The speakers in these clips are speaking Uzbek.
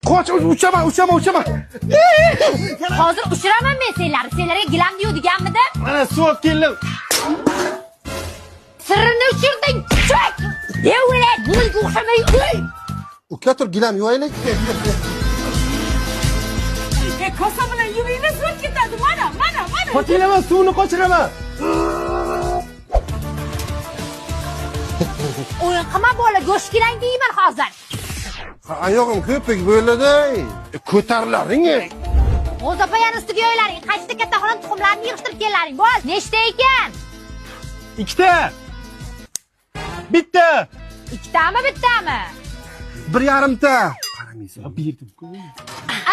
Qoch, uchaman. Hozir ushiraman men senlarni. Senlarga gilam diyor deganmidim? Mana suv olib keldim. Sirrini ushirding. Chak! Devlat, bo'lga o'xshamay uy. Uka tur gilam yuvaylik. Kosa bilan yuvingni suv ketadi. Mana. Qochiraman, suvni qochiraman. O'yin qilma bola, go'sht kelang deyman hozir. Oyog'im ko'pik bo'ladi. Ko'tarilaring. G'o'zapayani ustiga yoylaring. Qaysi katta xolam tuxumlarni yig'ishtirib kellaring. Bo'l. Nechta ekan? 2 ta. Bitta. 2tami, bittami? 1,5 ta. Qaramaysan. Berdim-ku.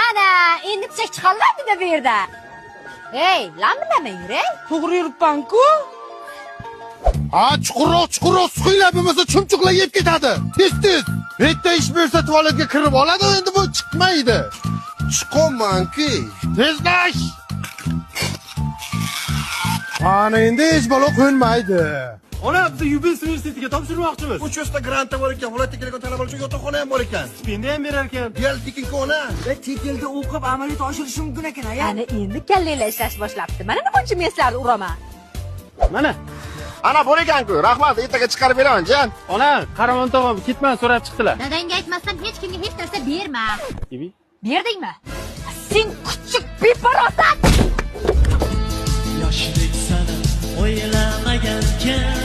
Ana, endi pichak chiqoladi-da bu yerda. Ey, lamlamang, ey. To'g'ri yuribman-ku. Ha, chuqurroq suqinglar bo'lmasa chumchuqlar yeb ketadi. Tez. Bitta ish bo'lsa tualetga kirib oladi, endi bu chiqmaydi. Chiqolman-ki. Tezlash. Ana endi hech balo qo'nmaydi. Ona, biz UBS universitetiga topshirmoqchimiz. Uchta grantda bor ekan, viloyatga kelgan talabalar uchun yotoqxona ham bor ekan. Stipendiya ham berar ekan. Gel tekinki ona. Chet elda o'qib amaliyot oshirish mumkin ekan, aya. Ana endi kallanglar ishlash boshlabdi. Mana nima uchun men sizlarni uraman. Mana. Ana bor ekan-ku. Rahmat, ertaga chiqarib beraman, jon. Ona, Qaramon tog'am ketman so'rab chiqdilar. Dadangga aytmasdan hech kimga hech narsa berma. Kimi? Berdingmi? Sen kuchuk beparosat! Yoshlik sana o'ylamagankan